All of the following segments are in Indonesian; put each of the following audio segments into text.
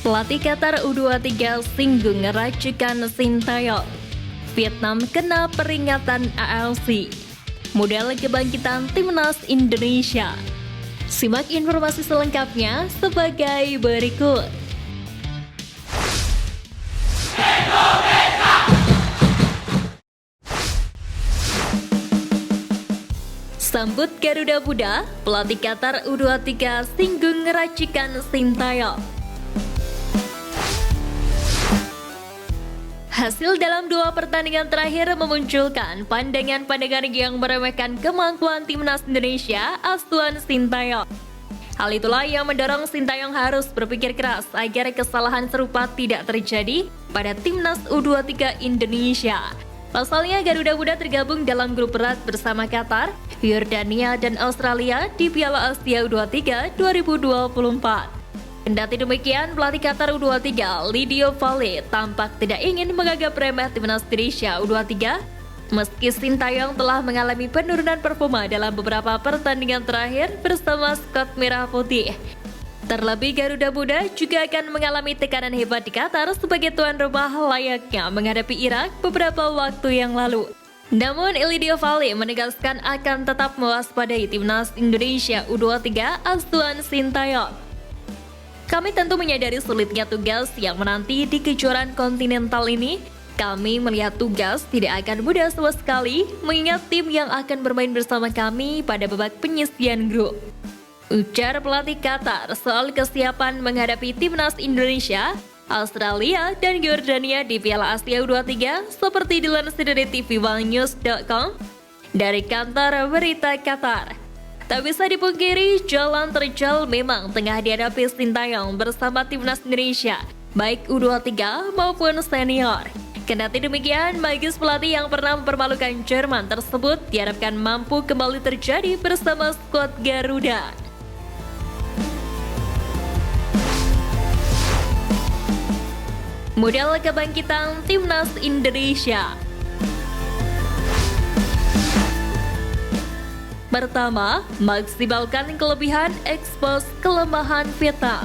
Pelatih Qatar U23 singgung racikan Sintayong. Vietnam kena peringatan ALC. Modal kebangkitan Timnas Indonesia. Simak informasi selengkapnya sebagai berikut. Sambut Garuda Muda, pelatih Qatar U23 singgung racikan Sintayong. Hasil dalam 2 pertandingan terakhir memunculkan pandangan-pandangan yang meremehkan kemampuan Timnas Indonesia asuhan Sintayong. Hal itulah yang mendorong Sintayong harus berpikir keras agar kesalahan serupa tidak terjadi pada Timnas U23 Indonesia. Pasalnya Garuda Muda tergabung dalam grup berat bersama Qatar, Yordania, dan Australia di Piala Asia U23 2024. Kendati demikian, pelatih Qatar U23 Lidio Valle tampak tidak ingin menganggap remeh Timnas Indonesia U23 meski Sintayong telah mengalami penurunan performa dalam beberapa pertandingan terakhir bersama skuad Merah Putih. Terlebih Garuda Muda juga akan mengalami tekanan hebat di Qatar sebagai tuan rumah layaknya menghadapi Irak beberapa waktu yang lalu. Namun Lidio Valle menegaskan akan tetap mewaspadai Timnas Indonesia U23 asuhan Sintayong. Kami tentu menyadari sulitnya tugas yang menanti di kejuaraan kontinental ini. Kami melihat tugas tidak akan mudah sama sekali mengingat tim yang akan bermain bersama kami pada babak penyisian grup. Ujar pelatih Qatar soal kesiapan menghadapi Timnas Indonesia, Australia, dan Yordania di Piala Asia U23 seperti dilansir dari tvOneNews.com dari kantor berita Qatar. Tak bisa dipungkiri, jalan terjal memang tengah dihadapi Sintayong bersama Timnas Indonesia, baik U23 maupun senior. Kendati demikian, magis pelatih yang pernah mempermalukan Jerman tersebut diharapkan mampu kembali terjadi bersama skuad Garuda. Modal kebangkitan Timnas Indonesia. Pertama, maksimalkan kelebihan, expose kelemahan Vietnam.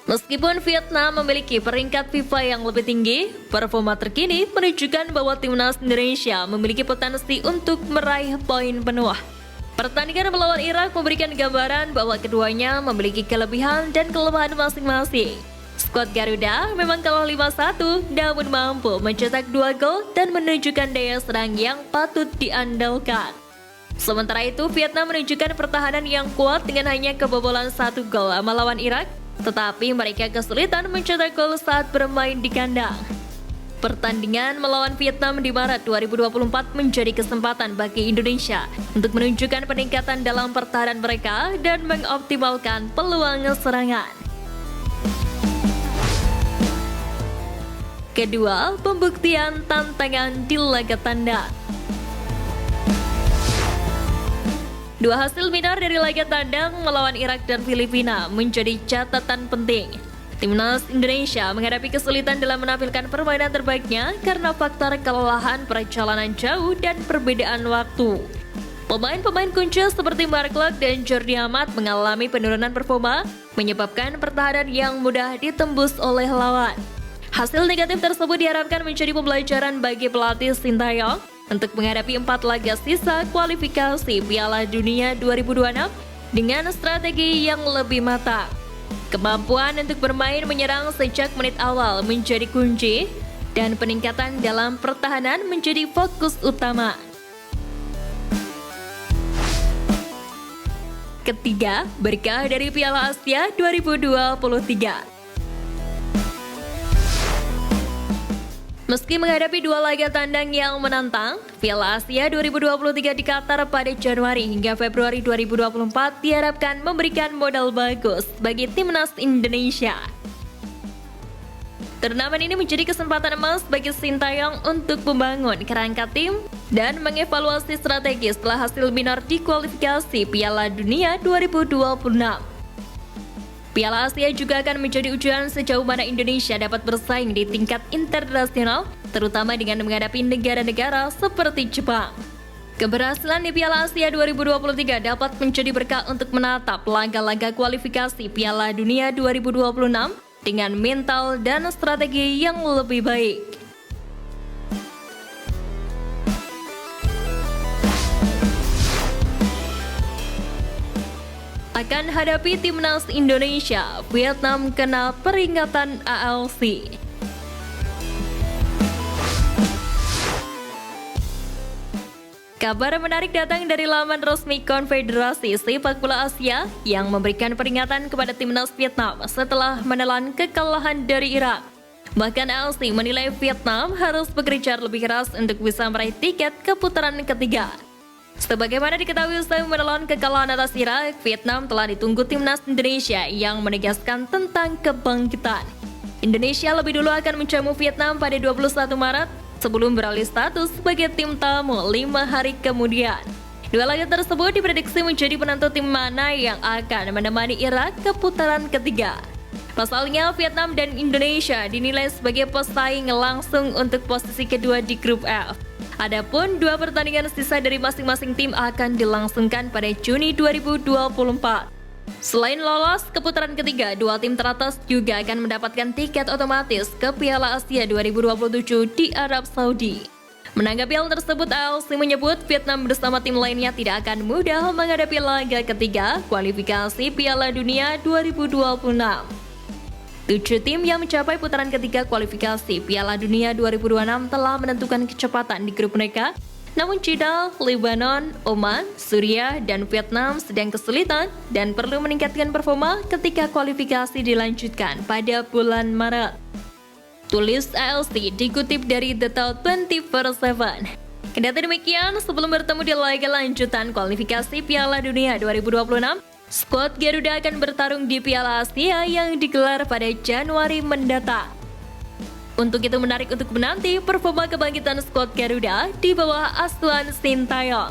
Meskipun Vietnam memiliki peringkat FIFA yang lebih tinggi, performa terkini menunjukkan bahwa Timnas Indonesia memiliki potensi untuk meraih poin penuh. Pertandingan melawan Irak memberikan gambaran bahwa keduanya memiliki kelebihan dan kelemahan masing-masing. Skuad Garuda memang kalah 5-1 namun mampu mencetak 2 gol dan menunjukkan daya serang yang patut diandalkan. Sementara itu Vietnam menunjukkan pertahanan yang kuat dengan hanya kebobolan 1 gol melawan Irak, tetapi mereka kesulitan mencetak gol saat bermain di kandang. Pertandingan melawan Vietnam di Maret 2024 menjadi kesempatan bagi Indonesia untuk menunjukkan peningkatan dalam pertahanan mereka dan mengoptimalkan peluang serangan. Kedua, pembuktian tantangan di laga tandang. 2 hasil minor dari laga tandang melawan Irak dan Filipina menjadi catatan penting. Timnas Indonesia menghadapi kesulitan dalam menampilkan permainan terbaiknya karena faktor kelelahan perjalanan jauh dan perbedaan waktu. Pemain-pemain kunci seperti Mark Klok dan Jordi Amat mengalami penurunan performa, menyebabkan pertahanan yang mudah ditembus oleh lawan. Hasil negatif tersebut diharapkan menjadi pembelajaran bagi pelatih Sintayong untuk menghadapi 4 laga sisa kualifikasi Piala Dunia 2026 dengan strategi yang lebih matang. Kemampuan untuk bermain menyerang sejak menit awal menjadi kunci dan peningkatan dalam pertahanan menjadi fokus utama. Ketiga, berkah dari Piala Asia 2023. Meski menghadapi 2 laga tandang yang menantang, Piala Asia 2023 di Qatar pada Januari hingga Februari 2024 diharapkan memberikan modal bagus bagi Timnas Indonesia. Turnamen ini menjadi kesempatan emas bagi Sintayong untuk membangun kerangka tim dan mengevaluasi strategi setelah hasil minor di kualifikasi Piala Dunia 2026. Piala Asia juga akan menjadi ujian sejauh mana Indonesia dapat bersaing di tingkat internasional, terutama dengan menghadapi negara-negara seperti Jepang. Keberhasilan di Piala Asia 2023 dapat menjadi berkah untuk menatap laga-laga kualifikasi Piala Dunia 2026 dengan mental dan strategi yang lebih baik. Akan hadapi timnas Indonesia, Vietnam kena peringatan ALC. Kabar menarik datang dari laman resmi Konfederasi Sepak Bola Asia yang memberikan peringatan kepada timnas Vietnam setelah menelan kekalahan dari Irak. Bahkan ALC menilai Vietnam harus bekerja lebih keras untuk bisa meraih tiket ke putaran ketiga. Sebagaimana diketahui usai menelan kekalahan atas Irak, Vietnam telah ditunggu timnas Indonesia yang menegaskan tentang kebangkitan. Indonesia lebih dulu akan menjamu Vietnam pada 21 Maret sebelum beralih status sebagai tim tamu 5 hari kemudian. Dua laga tersebut diprediksi menjadi penentu tim mana yang akan menemani Irak ke putaran ketiga. Pasalnya, Vietnam dan Indonesia dinilai sebagai pesaing langsung untuk posisi kedua di grup F. Adapun dua pertandingan sisa dari masing-masing tim akan dilangsungkan pada Juni 2024. Selain lolos ke putaran ketiga, dua tim teratas juga akan mendapatkan tiket otomatis ke Piala Asia 2027 di Arab Saudi. Menanggapi hal tersebut, ALC menyebut Vietnam bersama tim lainnya tidak akan mudah menghadapi laga ketiga kualifikasi Piala Dunia 2026. 7 tim yang mencapai putaran ketiga kualifikasi Piala Dunia 2026 telah menentukan kecepatan di grup mereka. Namun China, Lebanon, Oman, Suriah, dan Vietnam sedang kesulitan dan perlu meningkatkan performa ketika kualifikasi dilanjutkan pada bulan Maret. Tulis ALC dikutip dari The Thought 24/7. Kendati demikian, sebelum bertemu di laga lanjutan kualifikasi Piala Dunia 2026, skuad Garuda akan bertarung di Piala Asia yang digelar pada Januari mendatang. Untuk itu menarik untuk menanti performa kebangkitan skuad Garuda di bawah asuhan Sintayong.